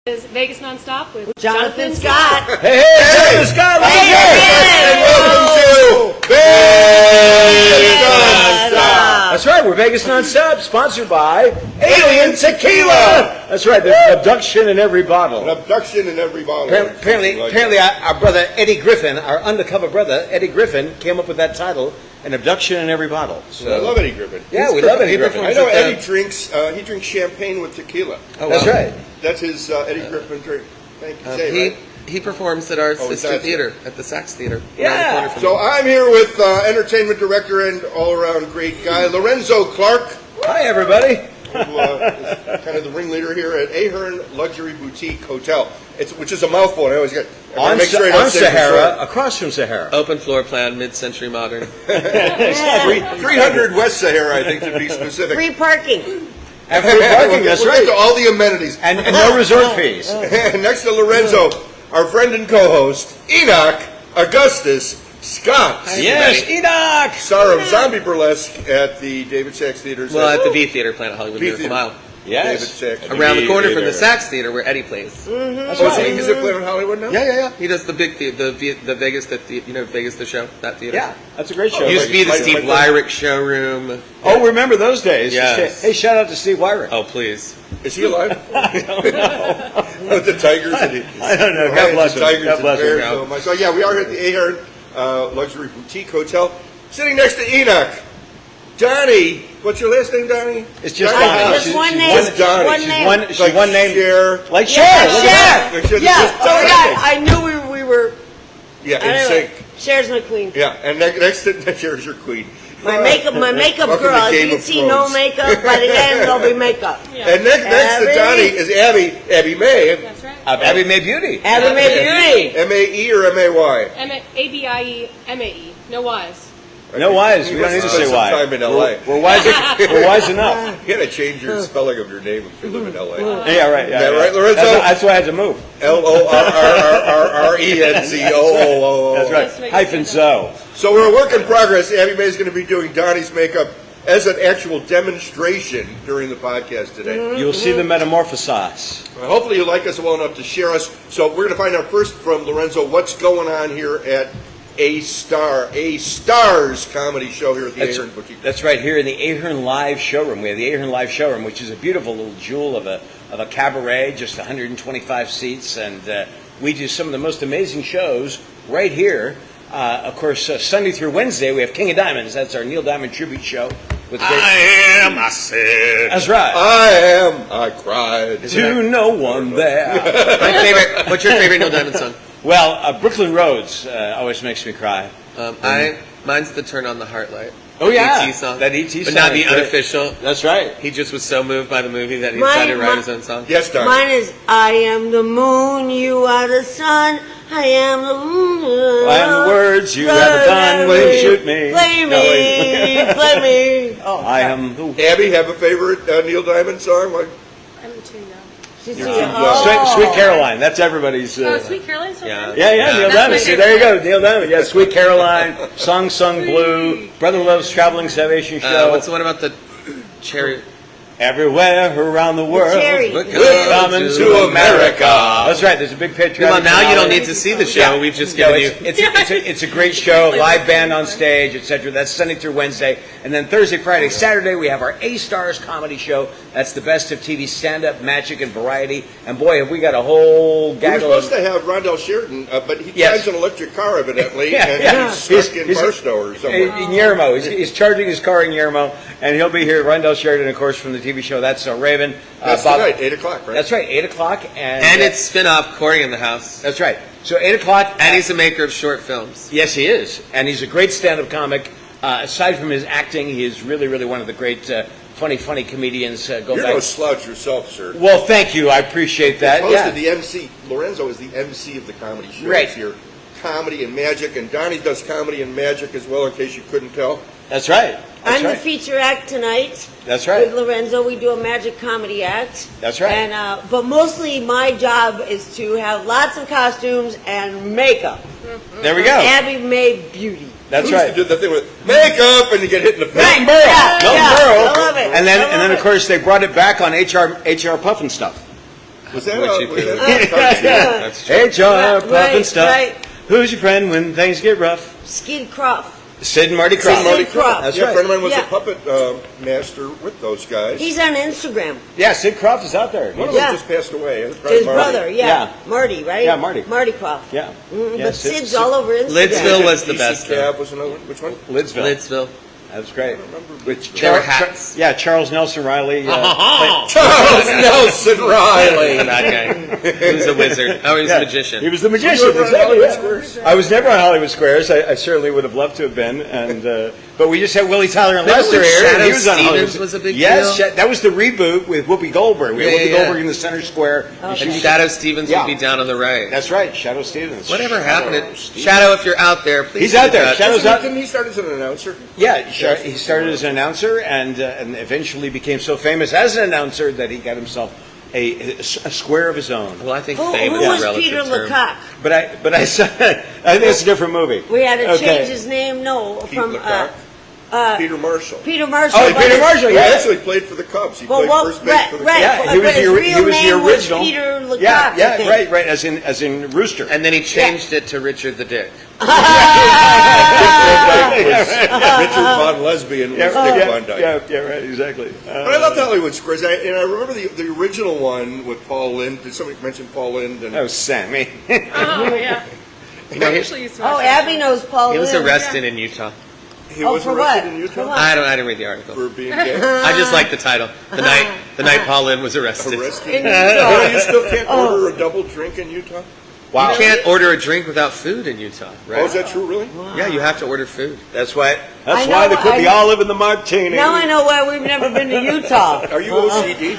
Is Vegas Nonstop with Jonathan Scott. Hey, Jonathan Scott, Hey, welcome to Vegas Nonstop. That's right, we're Vegas Nonstop, sponsored by Alien Tequila. That's right, there's an abduction in every bottle. An abduction in every bottle. Apparently, our brother Eddie Griffin, our undercover brother Eddie Griffin, came up with that title. An abduction in every bottle. So, I love Eddie Griffin. Yeah, we love Eddie Griffin. I know Eddie drinks. He drinks champagne with tequila. Oh, that's right. That's his Eddie Griffin drink. Thank you. He performs at our sister theater, at the Sax Theater. Yeah. So I'm here with entertainment director and all-around great guy, Lorenzo Clark. Hi, everybody. Who is kind of the ringleader here at Ahern Luxury Boutique Hotel, which is a mouthful. I always get on Sahara, across from Sahara. Open floor plan, mid-century modern. 300 West Sahara, I think, to be specific. Free parking. And free parking, that's We'll right. get to all the amenities. And no resort fees. And next to Lorenzo, our friend and co-host, Enoch Augustus Scott. Yes, Enoch! Star of zombie burlesque at the David Sachs Theater. Well, at the V Theater, Planet Hollywood, V Miracle Theater. Mile. Yes. David Sachs. Around the corner from the Sax Theater, where Eddie plays. That's Oh, right. is it Planet Hollywood now? Yeah. He does the big theater, the Vegas, Vegas the show, that theater. Yeah, that's a great show. Used to be the Like- Steve like- Lyric showroom. Oh, remember those days? Yes. Hey, shout out to Steve Wyrick. Oh, please. Is he alive? With the Tigers? I don't know. God bless him. Tigers God bless and him. Bears. So much. So yeah, we are here at the Ahern Luxury Boutique Hotel. Sitting next to Enoch, Donnie. What's your last name, Donnie? It's just Donnie. Donnie. Just She's one one name. Donnie. One She's name. She's Like one name. Cher. Like Cher. Yeah, Look at that. Cher. Yeah. Oh my God, I knew we were. Yeah, in Anyway, sync. Cher's my queen. Yeah, and next to Cher's your queen. My makeup Welcome girl. to As Game you can of see, Thrones. no makeup. By the end, there'll be makeup. And next to Abby. Donnie is Abby May. That's right. Abby May Beauty. Abby May Beauty. M-A-E or M-A-Y? ABIEMAE. No Y's. No whys. We You don't need to must say spend some why. time in L.A. We're wise enough. You gotta change your spelling of your name if you live in L.A. Yeah, right. Is that right, Lorenzo? That's why I had to move. L-O-R-R-R-R-E-N-Z-O-O-O. That's right. Hyphen Zo. So we're a work in progress. Abby May is going to be doing Donnie's makeup as an actual demonstration during the podcast today. You'll see the metamorphosis. Hopefully you like us well enough to share us. So we're going to find out first from Lorenzo what's going on here at A Star's comedy show here at the Ahern Boutique. That's right, here in the Ahern Live showroom. We have the Ahern Live showroom, which is a beautiful little jewel of a cabaret, just 125 seats, and we do some of the most amazing shows right here. Of course, Sunday through Wednesday, we have King of Diamonds. That's our Neil Diamond tribute show. With I said. That's right. I cried. To no one there. My favorite. What's your favorite Neil Diamond song? Well, Brooklyn Roads always makes me cry. Mine's the Turn on the Heart Light. Oh, yeah. E.T. song. That E.T. But song not the is great. unofficial. That's right. He just was so moved by the movie that he decided to write his own song. Yes, Donnie. Mine is I am the moon, you are the sun. I am the moon. I am the words you ever done when you shoot me. Play me, play me. Oh, I am the... Abby, have a favorite Neil Diamond song? Like, I'm too young. She's You're too too young. young. Sweet Caroline. That's everybody's... Sweet Caroline's so Yeah. good. Yeah, Neil That's Diamond. my See, favorite there you go, part. Neil Diamond. Yeah, Sweet Caroline, Song Sung Blue, Brother Love's Traveling Salvation Show. What's the one about the cherry? Everywhere around the world, Cherry. We're we're coming to America. That's right. There's a big patriotic. Well, now you don't finale. need to see the show. Yeah. We've just No, given you. it's a great show, live band on stage, etc. That's Sunday through Wednesday, and then Thursday, Friday, Saturday we have our A Stars comedy show. That's the best of TV stand-up, magic, and variety. And boy, have we got a whole we were gaggle supposed of. to have Rondell Sheridan, but he Yes. drives an electric car evidently, Yeah, and yeah. he's stuck in Barstow or somewhere. In Yermo. He's charging his car in Yermo, and he'll be here. Rondell Sheridan, of course, from the TV show That's So Raven. That's Bob- tonight, 8 o'clock, right? That's right, 8 o'clock. And it's spin-off Corey in the House. That's right. So 8 o'clock. And he's a maker of short films. Yes, he is. And he's a great stand-up comic. Aside from his acting, he is really, really one of the great funny comedians. Go You're back. no slouch yourself, sir. Well, thank you. I appreciate that. Hosted Yeah. the MC. Lorenzo is the MC of the comedy shows Right. here. Comedy and magic, and Donnie does comedy and magic as well, in case you couldn't tell. That's right. That's I'm right. the feature act tonight. That's right. With Lorenzo, we do a magic comedy act. That's right. And but mostly my job is to have lots of costumes and makeup. There we go. Abby May Beauty. That's We used right. to do the thing with makeup, and you get hit in the face. Right. Burl. Yeah, Milton yeah. Berle. I love it. And then, I love and then of it. course, they brought it back on HR Puffin stuff. Was that What you was do. that a cartoon? That's true. Hey, John, Right, Puff and Stuff. right. Who's your friend when things get rough? Skid Croft. Sid and Marty Krofft. Sid Marty Krofft. That's Yeah, right. a friend of mine was Yeah. a puppet master with those guys. He's on Instagram. Yeah, Sid Krofft is out there. One of Yeah. them just passed away. It was probably His Marty. brother, yeah. Yeah. Marty, right? Yeah, Marty. Marty Croft. Yeah. Yeah, But Sid- Sid's Sid- all over Instagram. Lidsville was the DC best. though. Cab was another one. Which one? Lidsville. Lidsville. That was great. Which They were hats. Yeah, Charles Nelson Riley. Charles Nelson Riley. That guy. He was a wizard. Oh, he was a magician. He was the magician. You were on Exactly, Hollywood yeah. Squares? I was never on Hollywood Squares. I certainly would have loved to have been. And but we just had Willie Tyler and Remember Lester when here. and Shadow he was on Stevens Hollywood. was a big yes, deal? that was the reboot with Whoopi Goldberg. We had Yeah, Whoopi yeah, Goldberg yeah. in the center square. And Shadow Stevens Yeah. would be down on the right. That's right, Shadow Stevens. Whatever happened to Stevens. Shadow? If you're out there, please. He's out get in there. touch. Shadow's out. Didn't he start as an announcer? Yeah, he started as an announcer and eventually became so famous as an announcer that he got himself a square of his own. Well, I think Who fame is was a relative Peter term. Lecoq? But I saw, I think it's a different movie. We had to Okay. change his name. No, Pete from Lecoq? Peter Marshall. Peter Marshall. Oh, but Peter his- Marshall, He yeah. actually played for the Cubs. He played first base for the right. Yeah, Cubs. he was But his the real name was original. Peter Lecoq, Yeah, I yeah, think. right, as in Rooster. And then he changed it to Richard the Dick. Richard Von Lesbian was Dick Von Dyke. yeah, right, exactly. But I loved Hollywood Squares. And I remember the original one with Paul Lynde. Did somebody mention Paul Lynde? And That was Sammy. Oh, yeah. I actually used to watch Oh, that. Abby knows Paul He was Lynde. arrested in Utah. he Oh, was for arrested what? in Utah For what? I didn't read the article. for being gay. I just like the title. The night Paul Lynde was arrested. Arrested. In Utah. You still can't order a double drink in Utah? Wow. You can't order a drink without food in Utah, right? Oh, is that true, really? Yeah, you have to order food. That's why. I That's why know, they put I the know. olive in the martini. Now I know why we've never been to Utah. Are you OCD?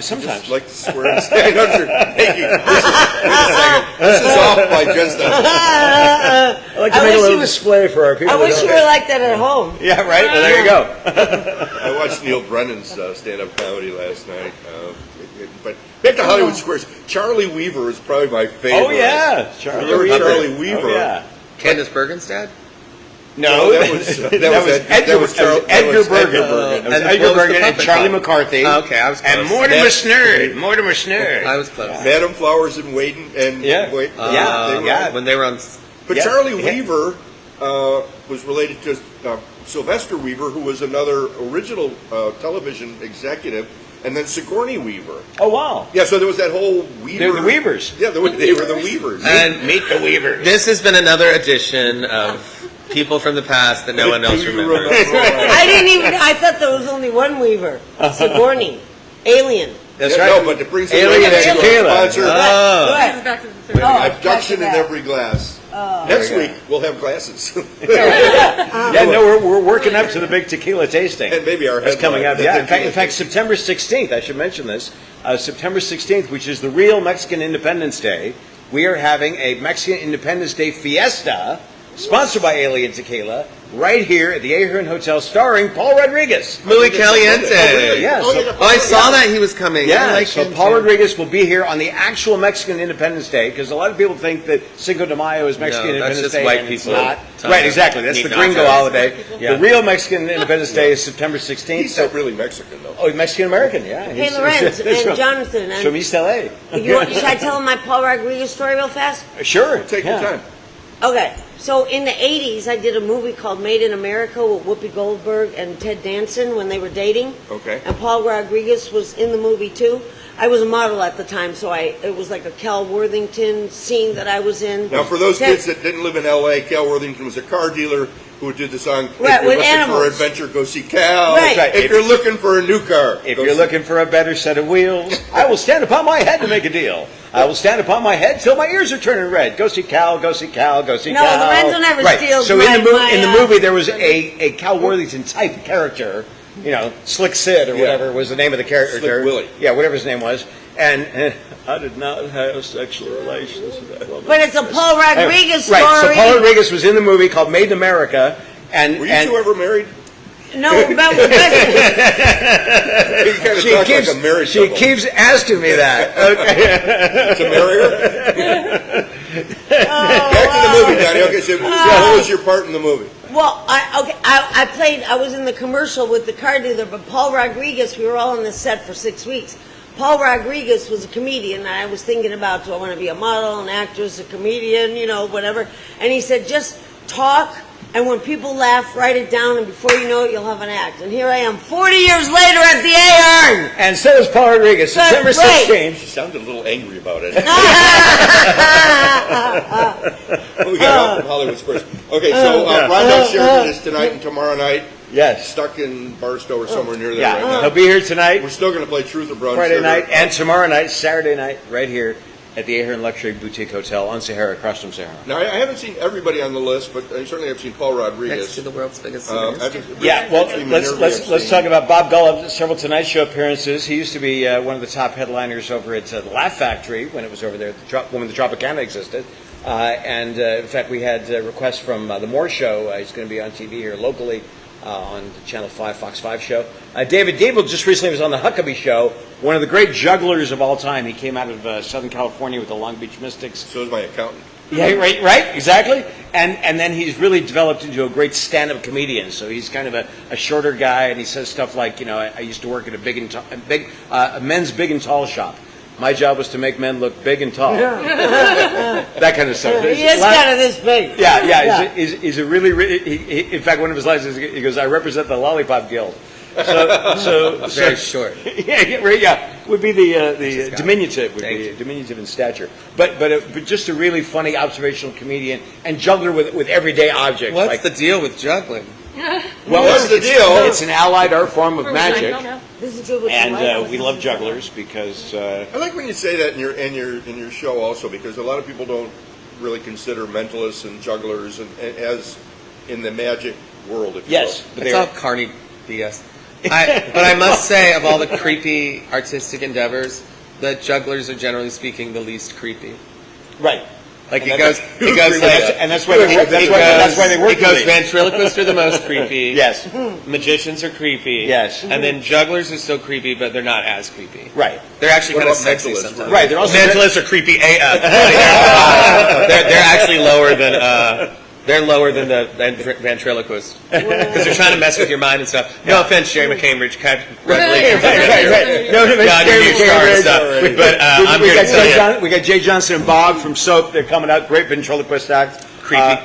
Sometimes. Just like the square. I know, sir. Thank you. Wait a second. This is off by just a... I like to I make a wish little you were- display for our people. I wish that you don't- were like that at home. Yeah, right. Well, there you go. I watched Neil Brennan's stand-up comedy last night. But back to Hollywood Squares. Charlie Weaver is probably my favorite. Oh yeah, Remember Charlie Weaver? Oh, yeah. Candace Bergen's dad? No, that was Edgar Edgar Bergen. Bergen. That was And Edgar what was the Bergen and puppet Charlie called? McCarthy. Oh, okay, I was close. And Mortimer Snerd. Mortimer Snerd. I was close. Madam Flowers and Wade and Yeah. Wade. Yeah, they were- yeah. When they were on... But Yeah. Charlie Yeah. Weaver was related to Sylvester Weaver, who was another original television executive, and then Sigourney Weaver. Oh wow. Yeah, so there was that whole Weaver. They're the Weavers. Yeah, they were the Weavers. And Meet the Weavers. this has been another edition of people from the past that no one else Do you remembers. remember? I didn't even. I thought there was only one Weaver. Sigourney, Alien. That's Yeah, right. No, but it brings Alien us and to Tequila. sponsor. Go This ahead. is back to the third. Oh. Abduction in back to that. every glass. Next week we'll have glasses, Yeah, no, we're working up to the big tequila tasting. and maybe our That's coming up. headline. Yeah, in fact, September 16th. I should mention this. September 16th, which is the real Mexican Independence Day. We are having a Mexican Independence Day fiesta, sponsored by Alien Tequila, right here at the Ahern Hotel, starring Paul Rodriguez. Muy caliente. Yeah, so- Oh, I saw that he was coming. I Yeah, like so him Paul too. Rodriguez will be here on the actual Mexican Independence Day, because a lot of people think that Cinco de Mayo is Mexican No, that's Independence just Day, white and it's people not. trying Right, to exactly. That's eat the gringo nachos. holiday. Yeah. The real Mexican Independence Day is September 16th. He's So, not really Mexican though. oh, Mexican American, yeah. Hey, He's- Lorenz he's and from- Jonathan. he's from East LA. Should I tell him my Paul Rodriguez story real fast? Sure. Take yeah. your time. Okay, so in the 80s, I did a movie called Made in America with Whoopi Goldberg and Ted Danson when they were dating. Okay. And Paul Rodriguez was in the movie too. I was a model at the time, so it was like a Cal Worthington scene that I was in. Now, for those Ted- kids that didn't live in L.A., Cal Worthington was a car dealer who did the song, Right, if you're with looking animals. for adventure, go see Cal. Right. Right. If you're looking for a new car. If go you're see- looking for a better set of wheels, I will stand upon my head to make a deal. I will stand upon my head till my ears are turning red. Go see Cal, go see Cal, go see No, Cal. Lorenzo never right. steals So my- in the my, in the movie, there was a Cal Worthington type character, Slick Sid or Yeah. whatever was the name of the character. Slick Willie. Yeah, whatever his name was. And I did not have sexual relations with that woman. But it's a Paul Rodriguez story. Right, so Paul Rodriguez was in the movie called Made in America. And, Were you and two ever married? No, but You kind of she talk keeps, like a married she couple. keeps asking me that. Okay. To marry her? Back to the movie, Donnie. Okay, so what was your part in the movie? Well, I was in the commercial with the car dealer, but Paul Rodriguez, we were all on the set for 6 weeks. Paul Rodriguez was a comedian, and I was thinking about, do I want to be a model, an actress, a comedian, whatever. And he said, just talk, and when people laugh, write it down, and before you know it, you'll have an act. And here I am, 40 years later at the Ahern. And so is Paul Rodriguez. September Right. 16th. She sounded a little angry about it. We got help from Hollywood Express. Okay, so Rondell Sheridan is tonight and tomorrow night. Yes. Stuck in Barstow or somewhere near there Yeah. right now. He'll be here tonight, We're still going to play Truth or Brown Friday Sugar. night, and tomorrow night, Saturday night, right here at the Ahern Luxury Boutique Hotel on Sahara, across from Sahara. Now, I haven't seen everybody on the list, but I certainly have seen Paul Rodriguez. Next to the world's biggest Uh, singer. Yeah, well, Actually, let's Minerva talk about Bob Gullub. Several Tonight Show appearances. He used to be one of the top headliners over at the Laugh Factory when it was over there, when the Tropicana existed. And in fact, we had requests from the Moore Show. He's going to be on TV here locally on the Channel 5, Fox 5 show. David Gable just recently was on the Huckabee Show, one of the great jugglers of all time. He came out of Southern California with the Long Beach Mystics. So is my accountant. Yeah, right, exactly. And then he's really developed into a great stand-up comedian. So he's kind of a shorter guy, and he says stuff like, I used to work at a men's big and tall shop. My job was to make men look big and tall. That kind of stuff. He is kind of this big. Yeah. He's a really, in fact, one of his lines is, he goes, I represent the Lollipop Guild. So Very short. Yeah, would be the diminutive, diminutive in stature. But just a really funny observational comedian and juggler with everyday objects. What's the deal with juggling? Well, What's the deal? It's an allied art form of magic, This is good with and we love jugglers because. I like when you say that in your show also, because a lot of people don't really consider mentalists and jugglers as in the magic world. If you Yes, will. but It's all carny BS. But I must say, of all the creepy artistic endeavors, the jugglers are generally speaking the least creepy. right. Like And it that's- goes like, and that's why they work. That's why they work. it goes together. ventriloquists are the most creepy. Yes. Magicians are creepy. Yes. And then jugglers are still creepy, but they're not as creepy. Right. They're actually What kind of about sexy mentalists? sometimes. Right. They're also Mentalists are creepy AF. They're actually lower than the ventriloquists because they're trying to mess with your mind and stuff. No offense, Jerry McCambridge, congratulations. Right. No, God, you're a huge star and stuff. But I'm we here got to tell you, we got Jay Johnson and Bob from Soap. They're coming out. Great ventriloquist act. creepy.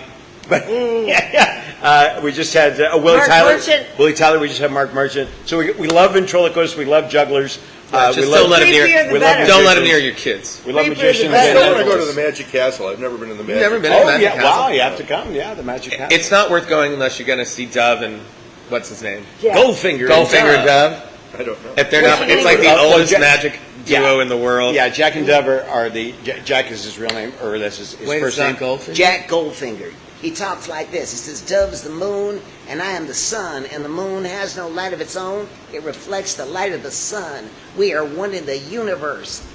We just had Willie Mark Tyler. Merchant. Willie Tyler. We just had Mark Merchant. So we love ventriloquists. We love jugglers. Just we don't love, let them near. Creepier the we love better. Don't let them magicians. near your kids. We love Creepier the magicians. better. I and still want to go to jugglers. the Magic Castle. I've never been to the Magic. never been? Oh Magic yeah! Castle. Wow, you have to come. Yeah, the Magic Castle. It's not worth going unless you're going to see Dove and what's his name, Yeah. Goldfinger. Goldfinger and Dove. I don't know. If they're What's not, the it's name like of the it? oldest Jack- magic duo Yeah. in the world. Yeah, Jack and Dove are the Jack is his real name, or that's his Wait, first it's name. not Goldfinger. Jack Goldfinger. He talks like this. He says, Dove's the moon, and I am the sun, and the moon has no light of its own. It reflects the light of the sun. We are one in the universe.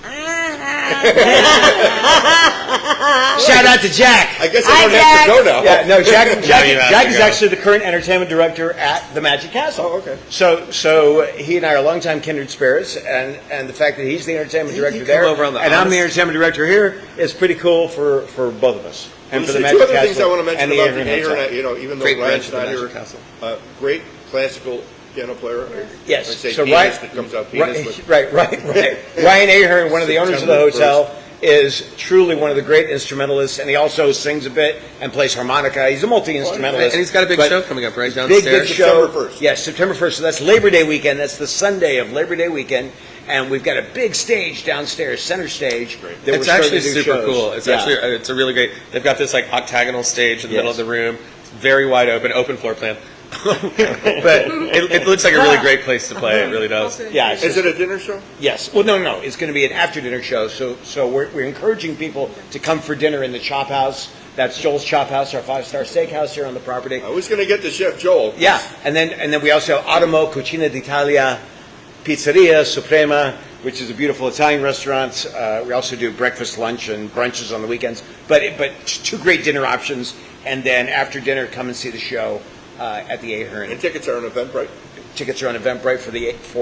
Shout out to Jack. I guess I Hi, don't have to go Jack. now. Yeah, no, Jack you have Jack to is go. actually the current entertainment director at the Magic Castle. Oh, okay. So he and I are longtime kindred spirits, and the fact that he's the entertainment director come there, over on the and I'm the honest- entertainment director here, is pretty cool for both of us. And Well, for the there's Magic two other Castle things I want to mention and the about Ahern the Ahern. Hotel. Even though Great Ryan's branch not of the here, Magic Castle. great classical piano player. Yes. I say So penis, Ryan- that comes out penis. but- Right. Ryan Ahern, one of the owners of the hotel, is truly one of the great instrumentalists, and he also sings a bit and plays harmonica. He's a multi-instrumentalist. And he's got a big but show coming up right Big downstairs. show. September 1st. Yes, September 1st. So that's Labor Day weekend. That's the Sunday of Labor Day weekend. And we've got a big stage downstairs, center stage. That It's we're actually starting to do super shows. cool. It's Yeah. actually it's a really great. They've got this like octagonal stage in the middle Yes. of the room. It's very wide open floor plan. But it looks like a really great place to play. It really does. Yeah. it's Is just- it a dinner show? Yes. Well, no. It's going to be an after-dinner show. So we're encouraging people to come for dinner in the Chop House. That's Joel's Chop House, our 5-star steakhouse here on the property. I was going to get to Chef Joel. Yeah, and then we also have Adamo Cucina d'Italia, Pizzeria Suprema, which is a beautiful Italian restaurant. We also do breakfast, lunch, and brunches on the weekends. But two great dinner options, and then after dinner, come and see the show at the Ahern. And tickets are on Eventbrite. Tickets are on Eventbrite for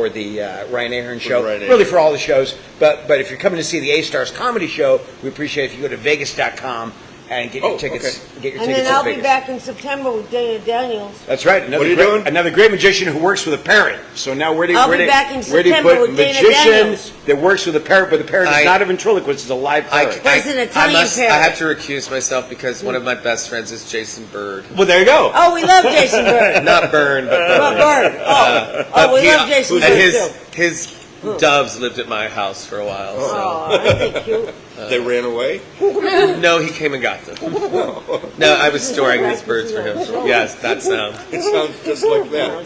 the Ryan Ahern show. Ryan Ahern. Really for all the shows. But if you're coming to see the A-Stars comedy show, we appreciate if you go to Vegas.com and get your Oh, tickets. okay. Get your And tickets. then to I'll be Vegas. back in September with Dana Daniels. That's right. What are you doing? Another great magician who works with a parrot. So now where do you I'll be back in where do you September put with Dana magician Daniels. that works with a parrot, but the parrot is not a ventriloquist; it's a live parrot. But it's an Italian parrot. I have to recuse myself because one of my best friends is Jason Bird. Well, there you go. Oh, we love Jason Bird. Not Byrne, but Well, Bird. Bird. Oh, we love Jason And Bird too. his doves lived at my house for a while. So. Oh, aren't they cute? They ran away. No, he came and got them. No, I was storing his birds for him. Yes, that sound. It sounds just like that.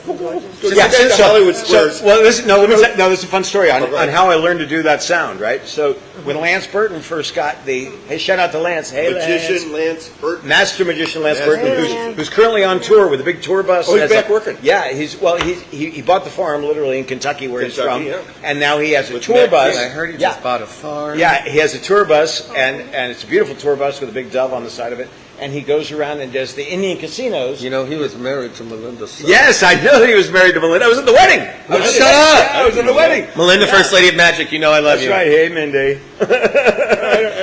Yeah, Back to Hollywood Squares. well, this is a fun story on, Oh, go ahead. on how I learned to do that sound, right? So when Lance Burton first got hey, shout out to Lance. Hey, Magician Lance. Lance Burton. Master magician Lance Master Burton, magician. who's currently on tour with a big tour bus. Oh, he's Has back working. Yeah, he bought the farm literally in Kentucky where he's from, Kentucky, yeah. and now he has a With tour Matt bus. I heard he Yeah. just bought a farm. Yeah, he has a tour bus, and it's a beautiful tour bus with a big dove on the side of it. And he goes around and does the Indian casinos. You know, he was married to Melinda. So. Yes, I know that he was married to Melinda. I was at the wedding. Shut up! I was at the wedding. Melinda, First Lady of Magic, you know I love That's you. right. Hey, Mindy.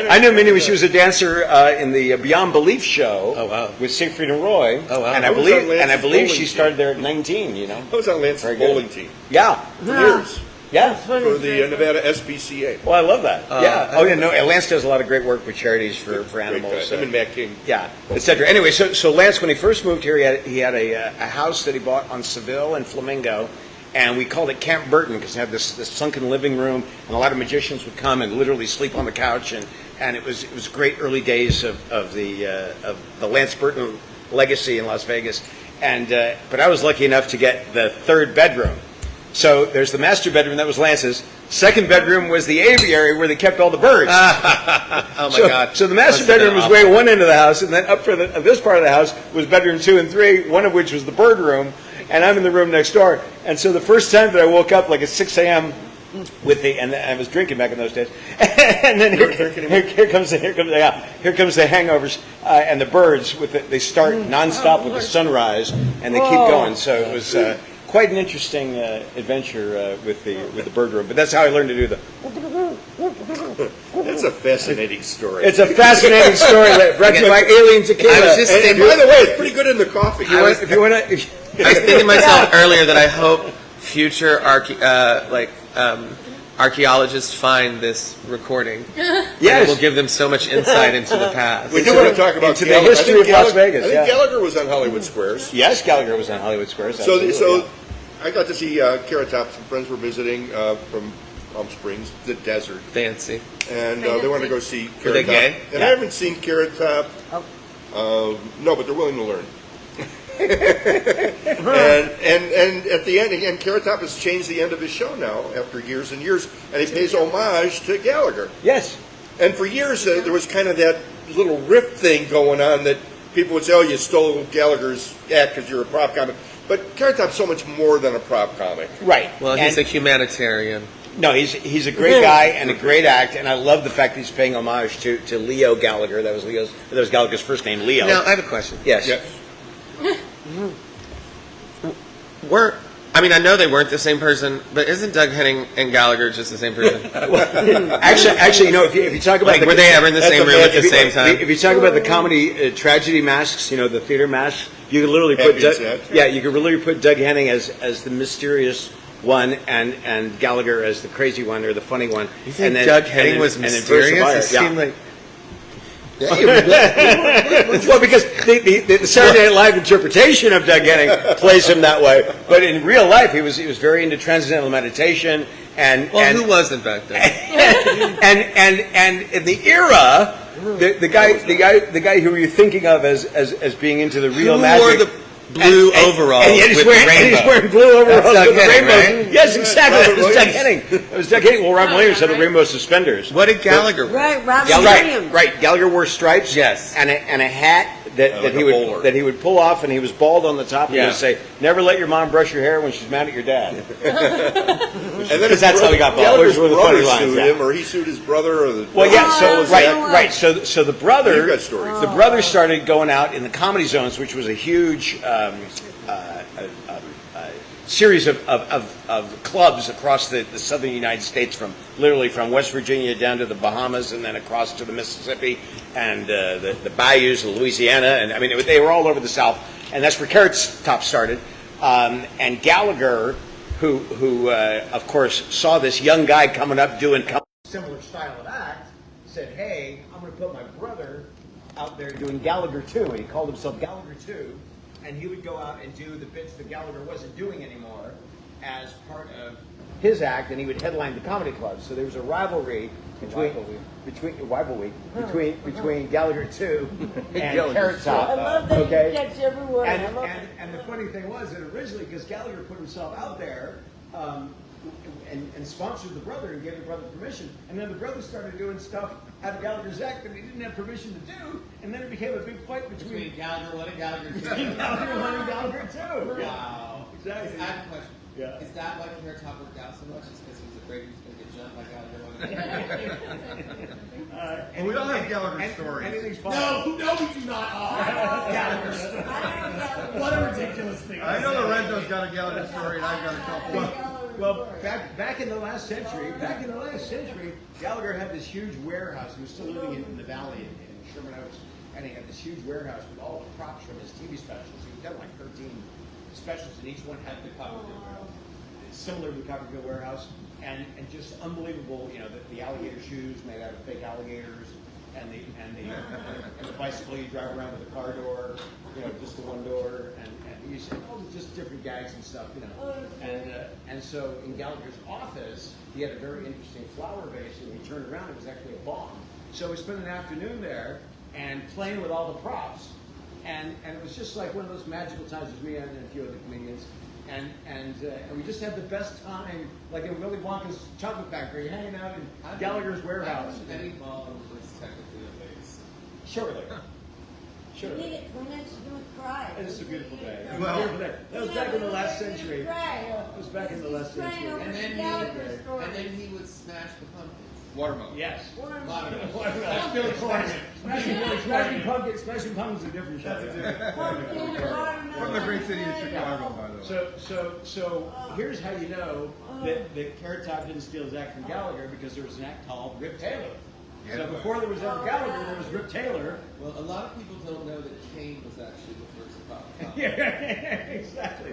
I knew Mindy when she was a dancer in the Beyond Belief show. Oh, wow. With Siegfried and Roy. Oh, wow. And I was on Lance's believe bowling she team. started there at 19. You know. I was on Lance's Very good. bowling team Yeah. for years Yeah. for the Nevada SPCA. Well, I love that. yeah. I Oh, yeah. No. And Lance does a lot of great work with charities for Great animals. guy. Him and Matt King. Yeah, etc. Anyway, so Lance, when he first moved here, he had a house that he bought on Seville and Flamingo, and we called it Camp Burton because it had this sunken living room, and a lot of magicians would come and literally sleep on the couch, and it was great early days of the Lance Burton legacy in Las Vegas, and but I was lucky enough to get the third bedroom. So there's the master bedroom that was Lance's. Second bedroom was the aviary where they kept all the birds. Oh my God! So the master Must have been bedroom was awful. way one end of the house, and then up for this part of the house was bedroom 2 and 3, one of which was the bird room, and I'm in the room next door. And so the first time that I woke up, like at 6 a.m. and I was drinking back in those days, and then here comes the hangovers and the birds they start nonstop with the sunrise, and they keep going. So it was. Quite an interesting adventure with the bird room, but that's how I learned to do That's a fascinating story. It's a fascinating story that brought to you by Alien Tequila. I was just and thinking. by the way, it's pretty good in the coffee. If you want to, I was thinking to myself earlier that I hope future archaeologists find this recording. yes, It will give them so much insight into the past. We do want to talk about into the Gallagher. history of Las Vegas, I think yeah. Gallagher was on Hollywood Squares. yes, Gallagher was on Hollywood Squares. So absolutely, I got to see Carrot Top. Some friends were visiting from Palm Springs, the desert, Fancy. and they wanted to go see Carrot Were they Top. gay? And Yeah. I haven't seen Carrot Top. No, but they're willing to learn. and at the end, again, Carrot Top has changed the end of his show now after years and years, and he pays homage to Gallagher. yes. And for years, there was kind of that little riff thing going on that people would say, "Oh, you stole Gallagher's act because you're a prop comic." But Carrot Top's so much more than a prop comic. Right. Well, he's a And- humanitarian. no, he's a great guy and a great act, and I love the fact that he's paying homage to Leo Gallagher. That was Gallagher's first name, Leo. Now, I have a question. yes. Yeah. I know they weren't the same person, but isn't Doug Henning and Gallagher just the same person? Actually, if you talk about Were they ever in the That's same a room at the magic- same time? If you talk about the comedy tragedy masks, the theater masks, you could literally put Happy and sad. you could literally put Doug Henning as the mysterious one and Gallagher as the crazy one or the funny one. You think Doug Henning was mysterious? It seemed like well, because the Saturday Night Live interpretation of Doug Henning plays him that way, but in real life he was very into transcendental meditation and who wasn't back then? and in the era, the guy who you're thinking of as being into the real Who magic. wore the blue overalls and he's with wearing, rainbow? And he's wearing blue overalls That's Doug with the Henning, rainbow. right? Yes, exactly. Robin It was Doug Williams. Henning. It was Doug Henning. Well, Robin Williams had the rainbow suspenders. What did Gallagher wear? Right, Robin Right, Williams. right. Gallagher wore stripes. Yes. and a hat that like he a would bowler. that he would pull off, and he was bald on the top. And he Yeah. would say, "Never let your mom brush your hair when she's mad at your dad." And then Because his that's how he got bald. Gallagher's Those were the brother funny lines, sued yeah. him, or he sued his brother, or the Well, yeah. Oh, So is right, that right. right? So the brother, You've got stories. the brother started going out in the comedy zones, which was a huge series of clubs across the southern United States, literally from West Virginia down to the Bahamas and then across to the Mississippi and the bayous of Louisiana. And I mean, they were all over the South. And that's where Carrot Top started. And Gallagher, who of course saw this young guy coming up doing similar style of act, said, hey, I'm going to put my brother out there doing Gallagher 2. And he called himself Gallagher 2. And he would go out and do the bits that Gallagher wasn't doing anymore as part of his act, and he would headline the comedy clubs. So there was a rivalry between Gallagher 2 and Carrot Top. I love that okay? you catch every word. I love And the funny thing was that originally, because Gallagher put himself out there and sponsored the brother and gave the brother permission, and then the brother started doing stuff out of Gallagher's act that he didn't have permission to do, and then it became a big fight between Gallagher 1 and Gallagher 2. Gallagher 1 and Gallagher 2. Wow. Exactly. I have a question. Yeah. Is that why Carrot Top worked out so much? Is because he was afraid he was going to get jumped by Gallagher 1 and We all have Gallagher stories. Anything's possible. No, we do not. Gallagher story. What a ridiculous thing. I know Lorenzo's got a Gallagher story, and I've got a couple. Well, back in the last century, Gallagher had this huge warehouse. He was still living in the valley in Sherman Oaks, and he had this huge warehouse with all the props from his TV specials. He had like 13 specials, and each one had the Copperfield warehouse, similar to the Copperfield warehouse, and just unbelievable. You know, the alligator shoes made out of fake alligators, and the bicycle you drive around with a car door, you know, just the one door, and you see all the just different gags and stuff, you know. And so in Gallagher's office, he had a very interesting flower vase, and when he turned around, it was actually a bomb. So we spent an afternoon there and playing with all the props, and it was just like one of those magical times with me and a few other comedians. And we just had the best time, like in Willy Wonka's chocolate factory, hanging out in Gallagher's warehouse. Any bomb was technically a base. Surely. You need it, Kleenex, you're going to cry. It's a beautiful day. Well, That was back in the last century. Cry. That was back in the last century. And then, Gallagher story. and then he would smash the pumpkins. Watermelon. Yes. Watermelon. That's Billy Corgan. Smashing Pumpkins is a different show. From the great city of Chicago, by the way. So here's how you know that Carrot Top didn't steal his act from Gallagher, because there was an act called Rip Taylor. So before there was ever Gallagher, there was Rip Taylor. Well, a lot of people don't know that Kane was actually the first pop. Yeah, exactly.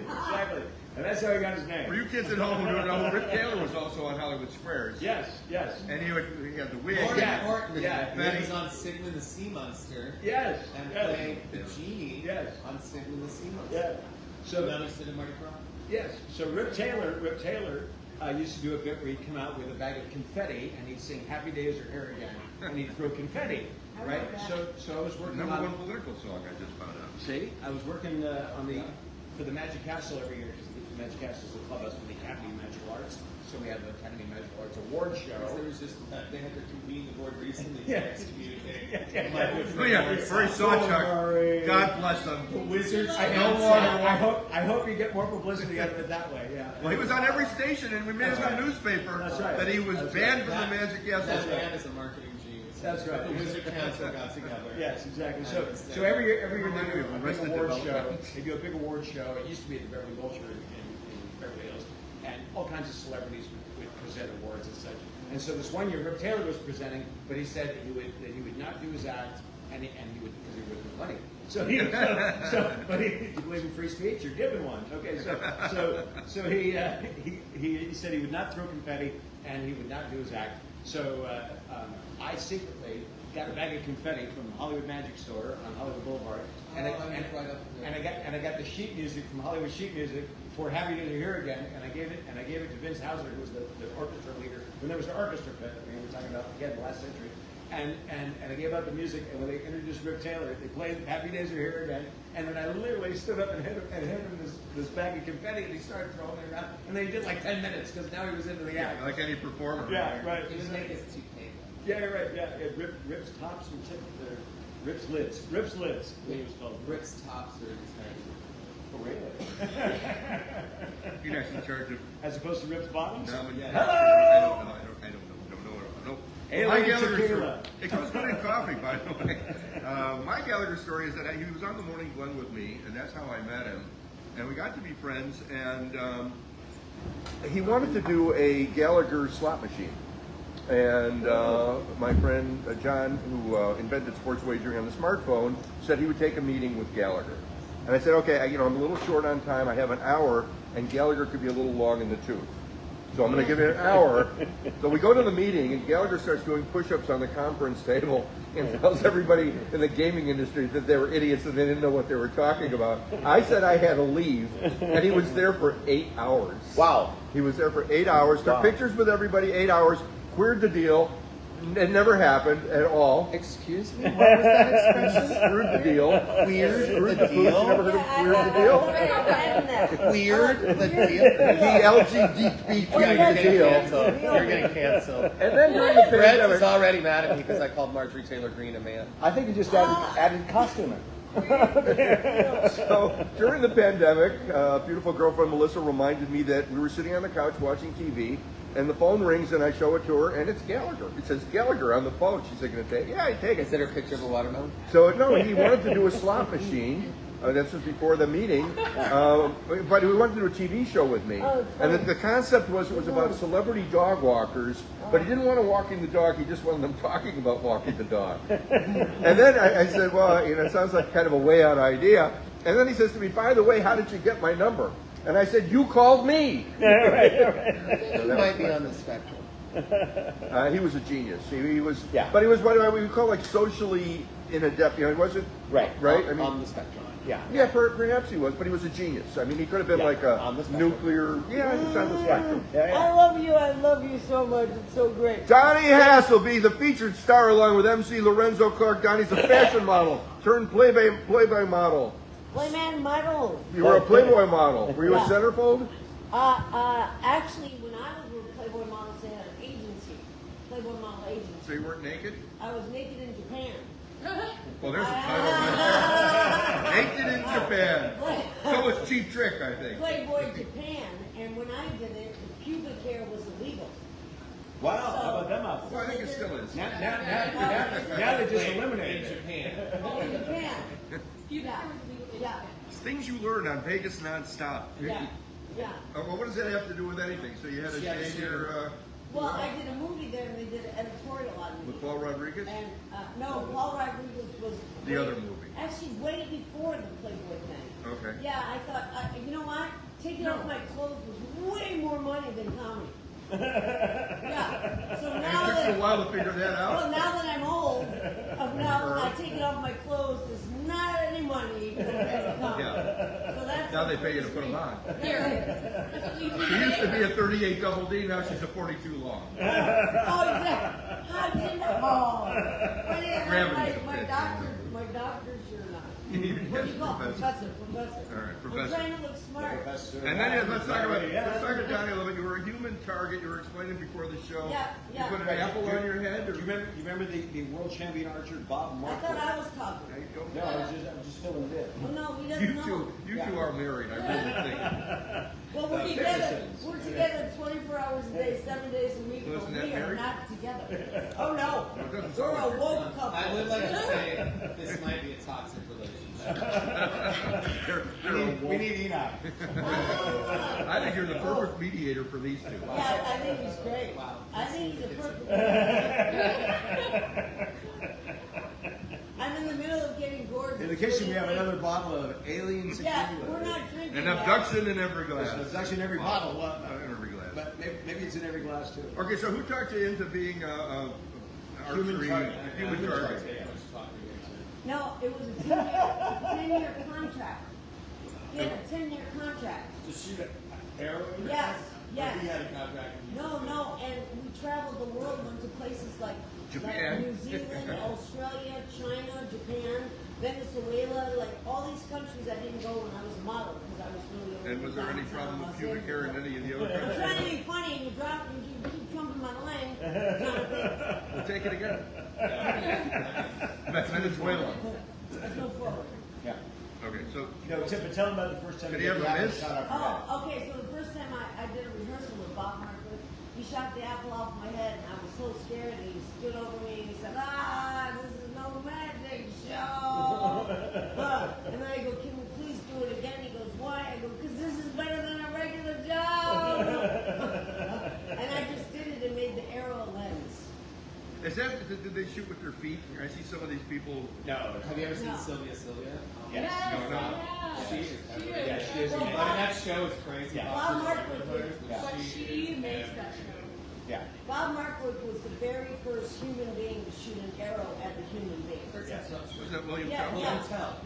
And that's how he got his name. For you kids at home who don't know, Rip Taylor was also on Hollywood Squares. Yes. And he had the wig. Yeah. He was on Sigmund the Sea Monster. Yes. And yes. playing the genie on Sigmund the Sea Monster. Yeah. So Another Sid and Marty Krofft. yes. So Rip Taylor used to do a bit where he'd come out with a bag of confetti and he'd sing "Happy Days Are Here Again" and he'd throw confetti. Right. So I was working Number on one political song, I just found out. See, I was working for the Magic Castle every year, because the Magic Castle is the clubhouse for the Academy of Magical Arts. So we have the Academy of Magical Arts Award show. There was just they had their convening board recently to Yeah. excommunicate. Oh, yeah, before he saw Chuck, God bless them. The Wizards. I hope you get more publicity out of it that way. Yeah. Well, he was on every station, and we made it in the newspaper That's right. that he was That's banned right. from the Magic Castle. That man is a marketing genius. That's right. The Wizard Council got together. Yes, exactly. So every year they do a big Arrested award show. Development. They do a big award show. It used to be at the Beverly Wilshire in Beverly Hills, and all kinds of celebrities would present awards and such. And so this one year, Rip Taylor was presenting, but he said that he would not do his act, and he would, because he wouldn't have money. But he believed in free speech. You're given one. Okay, so he said he would not throw confetti, and he would not do his act. So I secretly got a bag of confetti from the Hollywood Magic Store on Hollywood Boulevard, and I got the sheet music from Hollywood Sheet Music for "Happy Days Are Here Again," and I gave it to Vince Hauser, who was the orchestra leader when there was an orchestra pit. I mean, we're talking about again the last century. And I gave out the music, and when they introduced Rip Taylor, they played "Happy Days Are Here Again," and then I literally stood up and hit him this bag of confetti, and he started throwing it around, and then he did like 10 minutes because now he was into the act. Like any performer. Yeah, right. He would make his toupee. Yeah, you're right. Yeah. Rip's tops and Rip's lids. Rip's lids. What he was called. Rick's tops are his Oh, really? He's actually in charge of As opposed to Rip's bottoms. nominating. Hello. I don't know. Hey, My look at Gallagher tequila. story. It goes good in coffee, by the way. My Gallagher story is that he was on the Morning Blend with me, and that's how I met him. and we got to be friends. And he wanted to do a Gallagher slot machine. And my friend John, who invented sports wagering on the smartphone, said he would take a meeting with Gallagher. And I said, okay, I'm a little short on time. I have an hour, and Gallagher could be a little long in the tooth. So I'm going to give it an hour. So we go to the meeting, and Gallagher starts doing push-ups on the conference table and tells everybody in the gaming industry that they were idiots and they didn't know what they were talking about. I said I had to leave, and he was there for 8 hours. Wow. He was there for 8 hours, took pictures with everybody, 8 hours, queered the deal. It never happened at all. Excuse me? What was that expression? Screwed the deal. Weird Screwed the the deal? You never heard of queered the deal? Weird the deal? The LGBT You're getting the deal. canceled. You're getting canceled. And then during the Brett pandemic, is already mad at me because I called Marjorie Taylor Greene a man. I think you just added costuming. so during the pandemic, beautiful girlfriend Melissa reminded me that we were sitting on the couch watching TV, and the phone rings, and I show it to her, and it's Gallagher. It says Gallagher on the phone. She's going to take it. Yeah, I take it. Is that her picture of a watermelon? So no, he wanted to do a slot machine. This was before the meeting, but he wanted to do a TV show with me. And the concept was it was about celebrity dog walkers, but he didn't want to walking the dog. He just wanted them talking about walking the dog. And then I said, well, it sounds like kind of a way out idea. And then he says to me, by the way, how did you get my number? And I said, you called me. He might be on the spectrum. He was a genius. He was, Yeah. but he was what we would call like socially inadept. He wasn't Right. right. On the spectrum. Yeah. Yeah, perhaps he was, but he was a genius. I mean, he could have been Yeah, like on the a spectrum. nuclear. Yeah, he's on the spectrum. Yeah, I love you so much. It's so great. Donnie Hass will be the featured star along with MC Lorenzo Clark. Donnie's a fashion model turned Playboy model. Playman model. You were a Playboy model. Were you a Yeah. centerfold? Actually, when I was with Playboy models, they had an agency, Playboy model agency. So you weren't naked? I was naked in Japan. Well, there's a title right there. Naked in Japan. So was Cheap Trick, I think. Playboy Japan, and when I did it, the pubic hair was illegal. Wow, how about them apples? Well, I think it still is. Now they just eliminated it. Oh, in Japan. Yeah. Things you learn on Vegas nonstop. Yeah. Well, what does that have to do with anything? So you had to shave your Well, I did a movie there, and they did an editorial on me. with Paul Rodriguez. And no, Paul Rodriguez was The other movie. Actually, way before the Playboy thing. Okay. Yeah, I thought, you know what? Taking off my clothes was way more money than comedy. Yeah. So And now it took you a that while to figure that out. well, now that I'm old, now taking off my clothes is not any money compared to comedy. Yeah. So that's Now they pay you to put them on. Here. She used to be a 38 double D. Now she's a 42 long. Oh, exactly. How did you know? Oh. Gravity's a My bitch, doctors sure not. You need to What get do you call it? professor. Professor. All right, I'm professor. trying to look smart. And then let's talk about Donnie a little bit. You were a human target. You were explaining before the show. Yeah. You put an apple on your head. Or Do you remember the world champion archer Bob I Mark? thought I was talking. There you go. No, I'm just filling it in. Well, no, he doesn't know. You two are married. I really think. Well, we're together. We're together 24 hours a day, 7 days a week, Well, but isn't that we are married? not together. Oh, no. it doesn't We're sound a like woke couple. I would like to say this might be a toxic relationship. We need Enoch. I think you're the perfect mediator for these two. Yeah, I think he's great. I think he's a perfect. I'm in the middle of getting gorgeous. In the kitchen, we have another bottle of Alien Yeah, Tequila. we're not drinking An that. abduction in every glass. It's actually in every bottle. Well, In every glass. but maybe it's in every glass too. Okay, so who talked you into being Human archery? target. Human target. No, it was a 10-year contract. He had a 10-year contract. To shoot an arrow? Yes. He had a contract. No, and we traveled the world, went to places like Japan. New Zealand, Australia, China, Japan, Venezuela, like all these countries I didn't go when I was a model because I was really old. And was there any problem with pubic hair in any of the other I'm countries? trying to be funny and you keep jumping my line. Kind of thing. We'll take it again. Venezuela. Let's go forward. Yeah. Okay, so No, Tim, but tell him about the first time Did you he got the ever apple miss? shot off your head. Oh, okay. So the first time I did a rehearsal with Bob Markley, he shot the apple off my head, and I was so scared. And he stood over me and he said, this is no magic show." And then I go, "Can we please do it again?" He goes, "Why?" I go, your feet? I see some of these people. No. Have you ever seen No. Sylvia? Yes. She is. Yeah, she is. I mean, that show is crazy. Yeah. Bob Markwood, But she makes that show. Yeah. Bob Markwood was the very first human being to shoot an arrow at the human being. That's not true. Was that William Yeah, Tell? William Tell.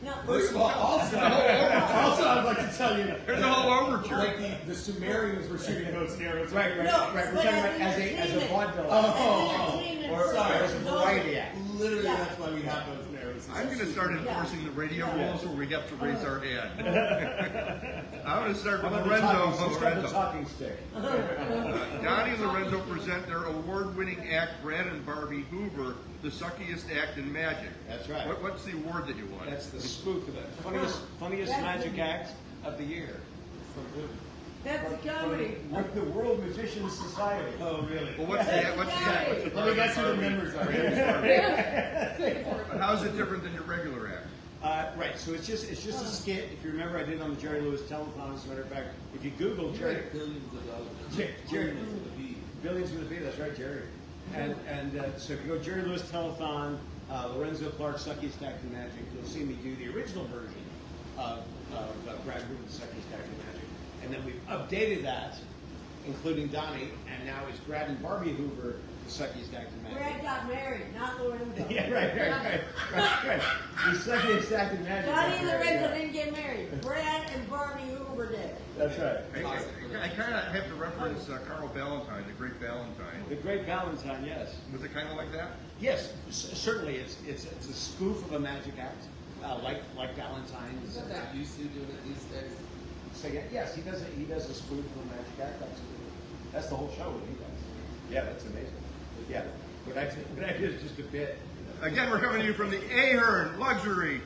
No, First of all, also I'd like to tell you, There's a whole overture. like the Sumerians were shooting bows and arrows. Right. No, We're talking but about as as a entertainment. vaudeville. Or Sorry, as a variety act. Literally, Yeah. that's why we have bows and arrows. I'm going to start enforcing the radio rules where we have to raise our hand. I'm going to start How with about the talking, Lorenzo. who's got the talking stick? Donnie and Lorenzo present their award-winning act, Brad and Barbie Hoover, the suckiest act in magic. That's right. What's the award that you won? That's the spoof of it. Funniest magic act of the year. From who? That's a comedy. From the World Magicians Society. Oh, really? Well, what's the act? What's the act? What's the Let me guess who the Barbie? members are. But how's it different than your regular act? Right, so it's just a skit. If you remember, I did it on the Jerry Lewis telethon. As a matter of fact, if you Google Jerry, Billions of dollars. Jerry Billions with a B. That's right, Jerry. And so if you go Jerry Lewis telethon, Lorenzo Clark, Suckiest Act in Magic, you'll see me do the original version of Brad Hoover's Suckiest Act in Magic, and then we've updated that, including Donnie, and now it's Brad and Barbie Hoover, the Suckiest Act in Magic. Brad got married, not Lorenzo. Yeah, right. The Suckiest Act in Magic. Donnie and Lorenzo Yeah. didn't get married. Brad and Barbie Hoover did. That's right. I kind of have to reference Carl Valentine, the great Valentine. The Great Valentine, yes. Was it kind of like that? Yes, certainly it's a spoof of a magic act, like Valentine's. Isn't that used to doing it these days? So yes, he does a spoof of a magic act. Absolutely, that's the whole show. What he does. Yeah, that's amazing. Yeah, but I did just a bit. Again, we're coming to you from the Ahern Luxury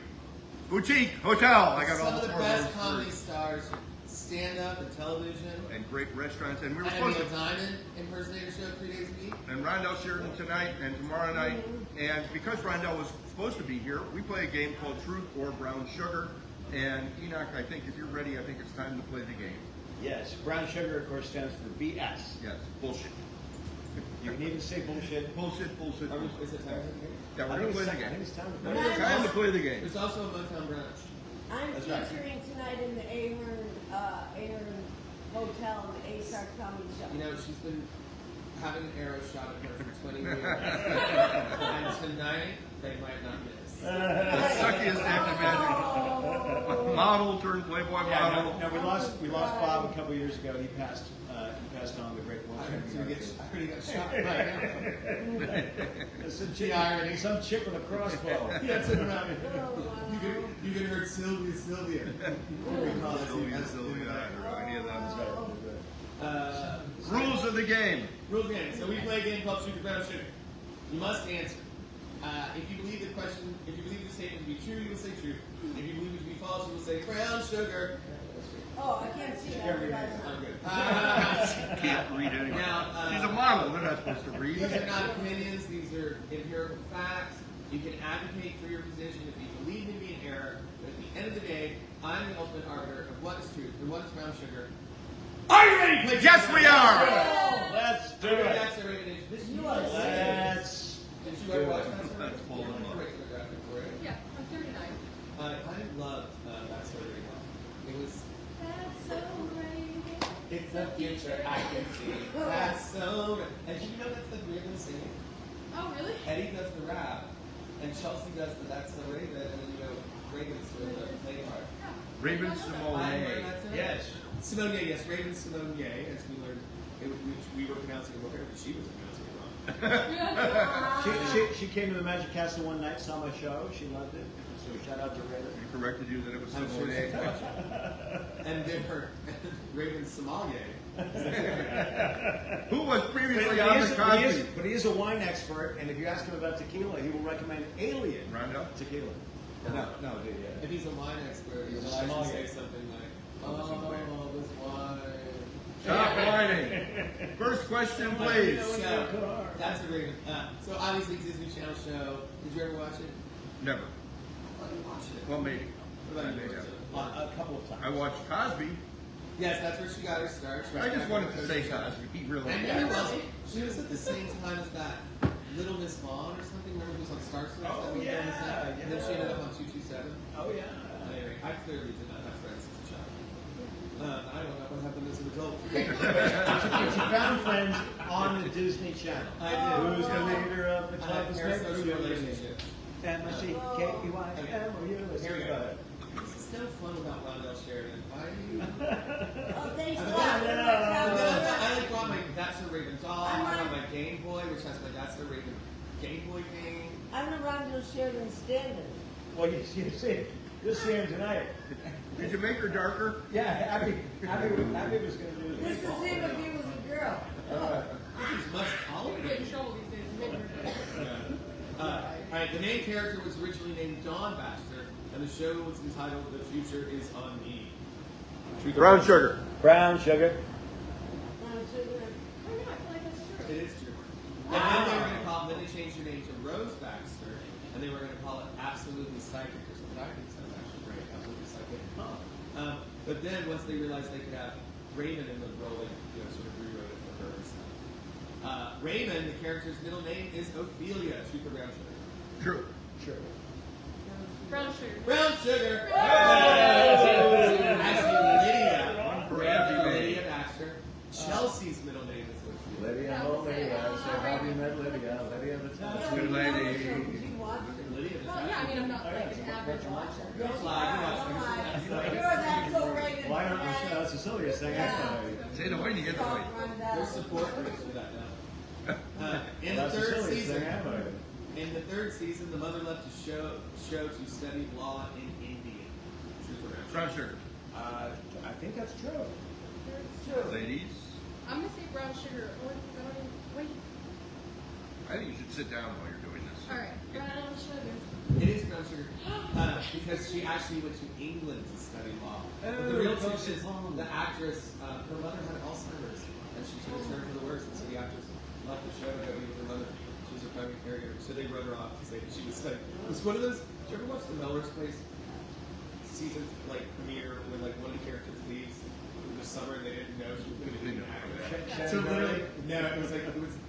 Boutique Hotel. I got all Some of the four best those comedy words. stars, stand-up and television. And great restaurants. And we were I had supposed Neil to. Diamond impersonator show 3 days a week. And Rondell Sheridan tonight and tomorrow night. And because Rondell was supposed to be here, we play a game called Truth or Brown Sugar. And Enoch, I think if you're ready, I think it's time to play the game. Yes, brown sugar, of course, stands for BS. Yes, bullshit. You can even say bullshit. Bullshit. Is it time for the game? Yeah, we're I going think to play the I think game. it's time to We're play. not- Time to play the game. There's also a Motown brunch. I'm That's right. featuring tonight in the Ahern Hotel in the A-Star Comedy Show. You know, she's been having an arrow shot at her for 20 years. And tonight, they might not miss. The suckiest act of magic. Model turned Playboy model. No, we lost Bob a couple years ago. He passed on the great one. I already got shot right now. Some chick with a crossbow. That's it around here. Oh, wow. You could heard Sylvia. Sylvia, or any of them. Rules Rules of the game. Rules game. So we play a game called Truth or Brown Sugar. You must answer. If you believe the statement to be true, you will say true. If you believe it to be false, you will say brown sugar. Oh, I can't see that. I'm good. Can't read anyway. Now, She's a model. They're not supposed to read. These are not opinions. These are empirical facts. You can advocate for your position if you believe me to be in error. But at the end of the day, I'm the ultimate arbiter of what is truth and what is brown sugar. Are you ready to play? Yes, we are. Let's do it. That's a rated age. This You you are Let's Did you ever watch that? Let's pull them up. Yeah, I'm 39. I loved that story very well. It was. That's so great. It's the future I can see. That's so good. And did you know that's the Raven singing? Oh, really? Eddie does the rap, and Chelsea does the That's the Raven, and then you know Raven's doing the playing part. Raven I learned Simone. that tonight. Yes. Simone, yes, Raven Simone, as we learned, which we were pronouncing it wrong, but she was pronouncing it wrong. She came to the Magic Castle one night, saw my show. She loved it. So shout out to Raven. We corrected you that it was I'm sure Simone. she was. And then her Raven Sommelier. Who was But previously on the Cosby? he is a wine expert, and if you ask him about tequila, he will recommend Alien Rondo? tequila. No, dude, yeah. If he's a wine expert, he's He's a allowed to sommelier. say something like, "Oh, this wine." Stop whining. First question, please. So, that's a Raven. So obviously Disney Channel show. Did you ever watch it? Never. Oh, you watched it. Well, maybe. What about you? I may have. A couple of times. I watched Cosby. Yes, that's where she got her start. I just wanted to say Cosby. He really. And Yeah. who else? She was at the same time as that Little Miss Vaughn or something. Remember who was on Star Search? Oh, That was yeah, on the set? And then she ended up on 227. Oh yeah. Anyway, I clearly did not have friends as a child. I don't know what happened as a result. But you found friends on the Disney Channel. I did. Who's the leader of the I club? had parasocial relationships. M-I-C-K-E-Y. Here we go. This is no fun without Rondell Sheridan. Why do you? Oh, thanks a And lot. then I like brought my That's Her Raven doll. I brought my Game Boy, which has my That's Her Raven Game Boy game. I'm the Rondell Sheridan stand-in. Well, you see, you'll see him tonight. Did you make her darker? Yeah, Abby was going to do it. This is him if he was a girl. He's much taller. You get in trouble these days. Maybe we're All right, the main character was originally named Dawn Baxter, and the show was entitled "The Future Is on Me." Brown sugar. Brown sugar. I don't know. I feel like that's true. It is true. And then they were going to call. Then they changed their name to Rose Baxter, and they were going to call it Absolutely Psychic or something. I think sounds actually great. Absolutely Psychic. But then once they realized they could have Raymond in the role, they sort of rewrote it for her and stuff. Raymond, the character's middle name is Ophelia. Truth or brown sugar? True. Sure. Brown sugar. Brown sugar. Actually, Lydia Baxter. Chelsea's middle name is Ophelia. Lydia, oh Lydia, so have you met Lydia? Lydia the top. Good lady. Lydia. Well, yeah, I mean, I'm not like an average watcher. Don't lie. You watch You're that so Reagan. Why don't Cecilia sing Say the way you get the way. There's support groups for that now. In the third season, the mother left the show to study law in India. Truth or brown Brown sugar. I think that's true. Ladies, I'm gonna say brown sugar. Or wait. I think you should sit down while you're doing this. All right. Brown sugar. It is brown sugar. Because she actually went to England to study law. But the real truth is, the actress, her mother had Alzheimer's, and she took a turn for the worse, and so the actress left the show to go be with her mother. She was her primary caregiver, so they wrote her off to say that she was studying. It was one of those. Did you ever watch the Melrose Place season premiere when one of the characters leaves in the summer and they didn't know she was going to be an actor? So literally, no, it was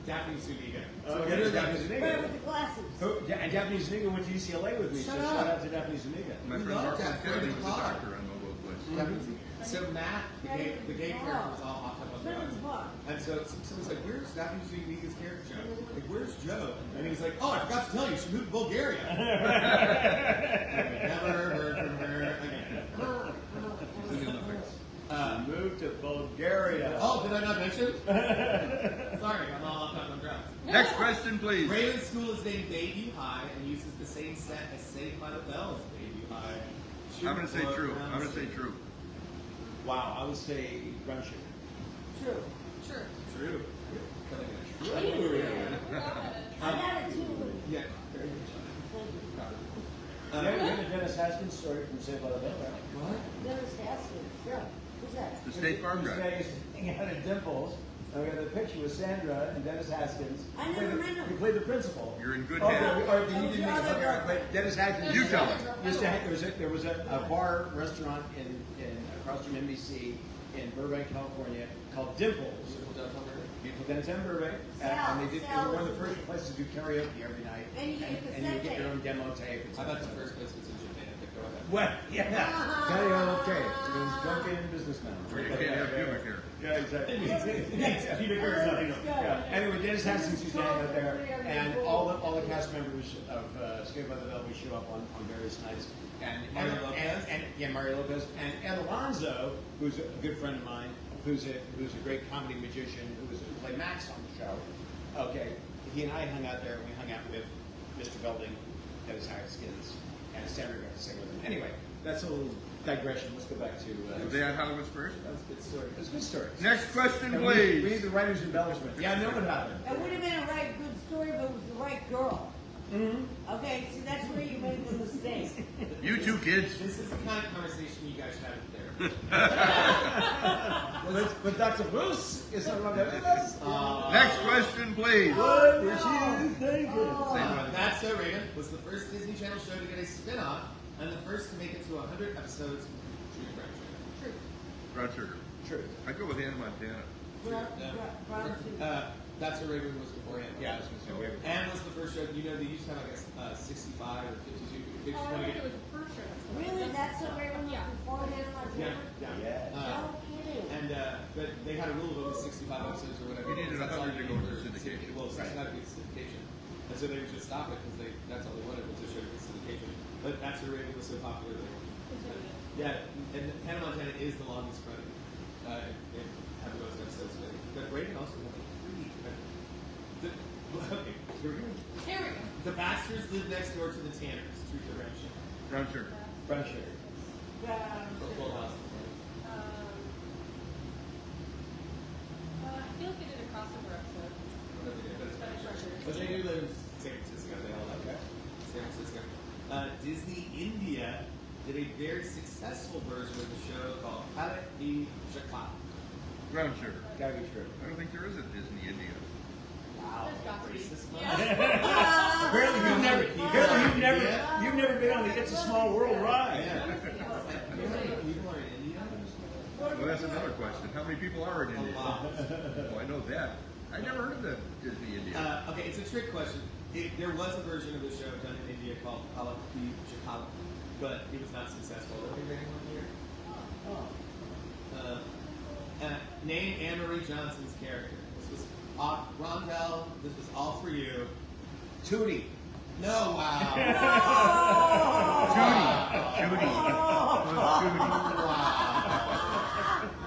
Daphne Zuniga. So literally, Daphne Right Zuniga. with the glasses. Oh, yeah, and Daphne Zuniga went to UCLA with me, so Shut shout up. out to Daphne Zuniga. My We friend love Marcus that. Kennedy was a Car. doctor on Mobile Place. So Matt, the gay character, was all hopped up on Friends drugs. bar. And so someone's like, "Where's Daphne Zuniga's character, Joe? Like, where's Joe?" And he's like, "Oh, I forgot to tell you, she moved to Bulgaria." Never heard from her again. In the Olympics. Moved to Bulgaria. Oh, did I not mention? Sorry, I'm all hopped up on drugs. Next question, please. Raven's school is named Bayview High and uses the same set as Saved by the Bell's Bayview High. I'm going to say true. I'm going to say true. Wow, I would say brown sugar. True. Sure. True. Killing it. I got it too. Yeah. You have a Dennis Haskins story from Saved by the Bell, right? What? Dennis Haskins. Yeah. Who's that? The State Farm This guy. guy used to hang out at Dimples. And we got a picture with Sandra and Dennis Haskins. I never met him. He played the principal. You're in good Oh, hands. or you didn't meet him. But Dennis Haskins. You tell him. There was a bar restaurant in across from NBC in Burbank, California called Dimples. Beautiful downtown Burbank. And they did. They were one of the first places to do karaoke every night. And you get a and you cassette get your tape. own demo tape. I thought the first place was in Japan, but go ahead. Well, yeah. Karaoke. It means drunken businessman. Where you can't have pubic hair. Yeah, exactly. Yeah. Anyway, Dennis Haskins used to hang out there, and all the cast members of Saved by the Bell would show up on various nights. And Mario Lopez? And Mario Lopez, and Ed Alonzo, who's a good friend of mine, who's a great comedy magician, who played Max on the show. Okay, he and I hung out there. We hung out with Mr. Belding, Dennis Haskins, and Sandra got to sing with him. Anyway, that's a little digression. Let's go back to. Were they at Hollywood's first? That's a good story. That's a good story. Next question, And we need please. the writer's embellishment. Yeah, I know what happened. It would have been a right good story, but it was the right girl. Mm-hmm. Okay, see, that's where you made the mistake. You two kids. This is the kind of conversation you guys have there. But Dr. Bruce is not around us. Next question, please. What is she thinking? That's So Raven was the first Disney Channel show to get a spin-off and the first to make it to 100 episodes. True. Brown sugar. True. I go with Hannah Montana. Brown sugar. That's what Raven was beforehand. Yeah, I was going to say Raven. And was the first show. You know, they used to have like a 65 or 52. They just Oh, I want to think get. it was the first show. Really? That's what Raven was Yeah. before Hannah Montana? Yeah. No kidding. And but they had a rule of only 65 episodes or whatever. You needed That's all 100 to you go need to for syndication. Well, 65 to get syndication. And so they would just stop it because that's all they wanted was a show to get syndication. But that's the Raven was so popular. Yeah, and Hannah Montana is the longest running. It had the most episodes. But Raven also had like 3. Okay, here we go. Here we go. The Baxters live next door to the Tanners. Truth or Brown Sugar? Brown sugar. Brown sugar. Full house. I feel like they did a crossover episode. Whatever they did, but it's Spanish Russian. But they do live in San Francisco. They all like that. San Francisco. Disney India did a very successful version of the show called Palak Bhi Jakat. Brown sugar. Gotta be true. I don't think there is a Disney India. Wow, There's got to be. racist. Yeah. Apparently you've never been on the It's a Small World ride. Yeah. People are in India. Well, that's another question. How many people are in A India? lot. Oh, I know that. I never heard of the Disney India. Okay, it's a trick question. There was a version of the show done in India called Palak Bhi Jakat, but it was not successful. Are we reading one here? Name Anne-Marie Johnson's character. This was Rondell. This was all for you. Tootie. No, wow. Judy.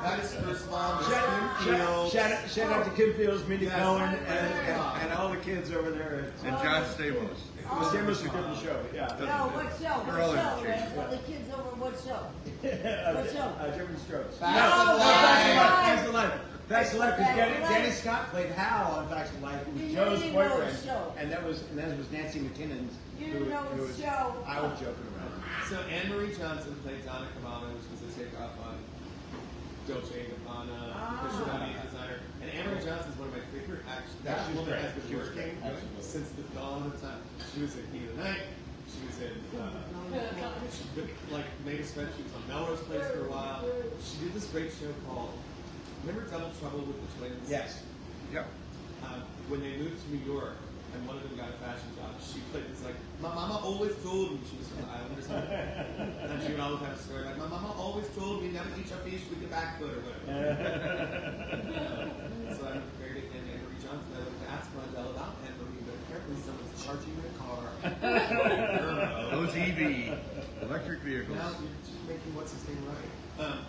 That is first of all, Miss Kim Fields. Shout out to Kim Fields, Mindy Yes. Cohen, and all the kids over there. And John Stamos. It was a different show, yeah. No, what show? They're What all show? interchangeable. All the kids over what show? What show? Different strokes. Facts of Life. Facts of Life. Facts of Life. Because Facts of Life. Danny Scott played Hal on Facts of Life, who was You Joe's didn't know boyfriend, the show. and that was Nancy McKinnon's. You didn't know who the was- show. I was joking around. So Anne-Marie Johnson played Donna Kamama, which was a takeoff on Dolce & Gabbana, Christian Dior designer. And Anne-Marie Johnson is one of my favorite actors. That She was woman great. has been She was working great. Absolutely. since the dawn of time. She was in Heat of the Night. She was in, like, made a spec. She was on Melrose Place for a while. She did this great show called, remember Double Trouble with the Twins? Yes. Yeah. When they moved to New York, and one of them got a fashion job, she played this like, my mama always told me, she was from the island or something, and she would always have a story like, my mama always told me never eat your fish with your back foot or whatever. So I'm a very big fan of Anne-Marie Johnson. I went to ask Rondell about Anne-Marie, but apparently someone's charging her car. Those EV, electric vehicles. Now you're just making what's his name right.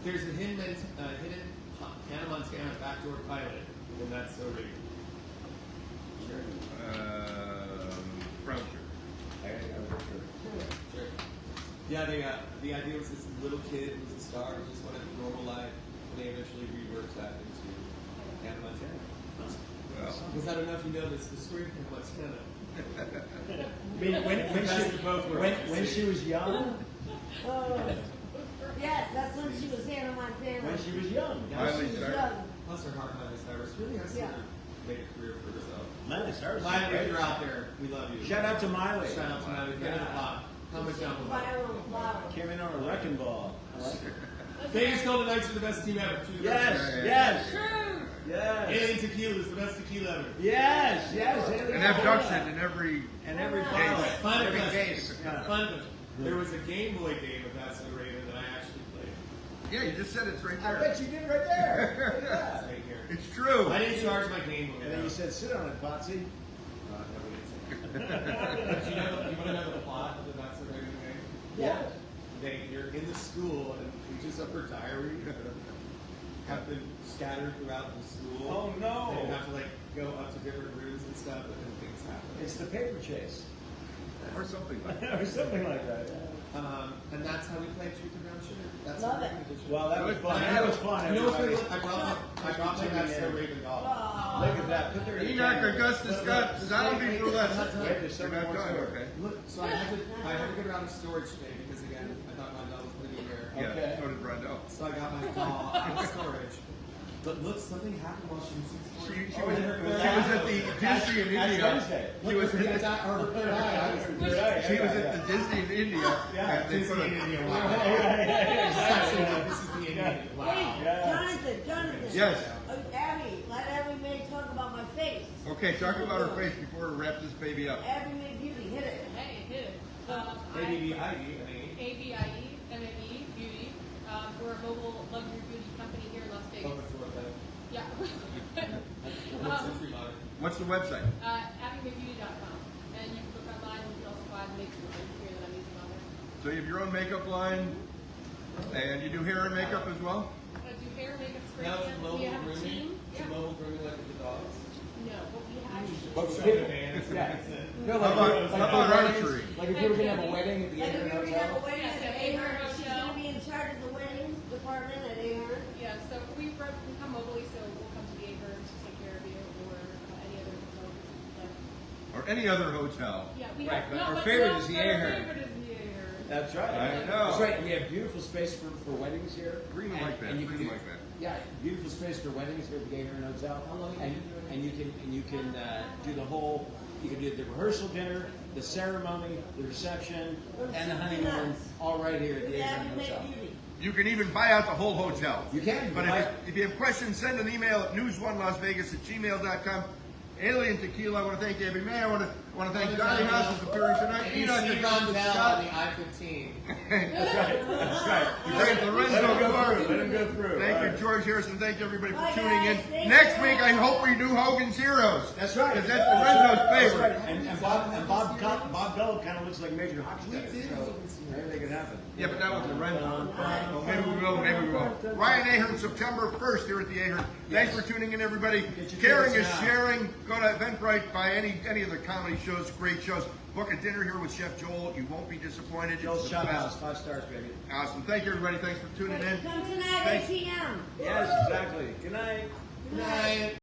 There's a hidden Hannah Montana backdoor pilot, and that's so real. Brown sugar. Sure. Yeah, the idea was this little kid who was a star who just wanted a normal life, and they eventually reworked that into Hannah Montana. Well, Because I don't know if you know this, the story of Hannah Montana. I mean, when she was young, Yes, that's when she was Hannah Montana. when she was young. Miley She was Cyrus. young. Plus her heart, Miley Cyrus, really has Yeah. to make a career for herself. Miley Cyrus. Miley, if you're out there, we love you. Shout out to Miley. Shout out to Miley. Get in the pot. How much down below? Viral flower. Came in on a wrecking ball. I like her. Vegas Golden Knights are the best team ever. True. Yes. True. Yes. Alien Tequila is the best tequila ever. Yes. An abduction in every And every case. Fun Every question. case. Fun. There was a Game Boy game of That's the Raven that I actually played. Yeah, you just said it's right I there. bet you did right there. Look at It's that. right here. It's true. I didn't charge my Game Boy. And then you said, sit on it, Potsy. But you want to know the plot of the That's the Raven game? Yeah. You're in the school and pages of her diary have been scattered throughout the school. Oh, no. And you have to like go up to different rooms and stuff, and then things happen. It's the paper chase. Or something like that. Or something like that. And that's how we play Truth or Brown Sugar. That's Love how it. we did Well, that was fun. I That was fun. You know what's funny? everybody. I brought my That's the Raven doll. Look at that. Put their Enoch Augustus got zombie roulette. Wait, there's You're something not more done, to it. okay. Look, so I had to get her out of storage today because again, I thought my doll was going to be here. Yeah, Okay. so did Brendel. So I got my doll out of storage. But look, something happened while she was in storage. She was at the Disney in India. Wednesday. She was Look, her third eye. She was at the Disney in India. Yeah, and they Disney put in a, India. Wow. This is the Indian. Wow. Hey, Jonathan. Yes. Abby, Let every maid talk about my face. Okay, talk about her face before we wrap this baby up. Every maid beauty, hit it. Hey, hit it. ABBIE, ABIE, Beauty. We're a mobile luxury beauty company here in Las Vegas. Yeah. What's the website? AbbeyMcBeauty.com. And you can book online. You can also buy the makeup here that I'm using on there. So you have your own makeup line, and you do hair and makeup as well? I do hair, makeup, spray Now it's tan. mobile We have a grooming. team. It's Yeah. a mobile grooming like with the dogs. No, but we have. No, How about archery? Like if you were gonna have a wedding at the Like end if of you're the gonna have a hotel. wedding Yes, at at Ahern, Ahern she's Hotel. gonna be in charge of the wedding department at Ahern. Yeah, so we come mobily, so we'll come to the Ahern to take care of you or any other hotel. Or any other hotel? Yeah, we Right, have. but No, our but favorite no, is the but our Ahern. favorite is the Ahern. That's right. I know. That's right. And we have beautiful space for weddings here. Green like that, And you green can, like that. Yeah, beautiful space for weddings here at the Ahern Hotel. And you can do the whole. You can do the rehearsal dinner, the ceremony, the reception, and the honeymoon, all right here at With the Ahern every maid Hotel. beauty. You can even buy out the whole hotel. You can. But buy- if you have questions, send an email at news1lasvegas@gmail.com. Alien Tequila, I want to thank Abby May. I want to thank Johnny House for appearing tonight. And you Enoch see and Ron Bell Scott. on the I-15. That's right. That's right. Thank Lorenzo Clark. Let him go through. Thank All you, right. George Harrison. Thank you, everybody, for Bye, tuning in. guys. Thank Next you. week, I hope we do Hogan's Heroes. That's right. Because that's Lorenzo's That's right. favorite. And Bob Bell kind of looks like Major Hockey Stick. So anything can happen. Yeah, but not with Lorenzo. Well, maybe we will, maybe we won't. Ryan Ahern, September 1st here at the Ahern. Thanks for tuning in, everybody. Get your Caring is tickets now. sharing. Go to Eventbrite, buy any of the comedy shows, great shows. Book a dinner here with Chef Joel. You won't be disappointed. Joel's It's the Shop best. House, 5 stars, baby. Awesome. Thank you, everybody. Thanks for tuning in. Come tonight, Thanks. 8 p.m. Yes, exactly. Good night. Good night.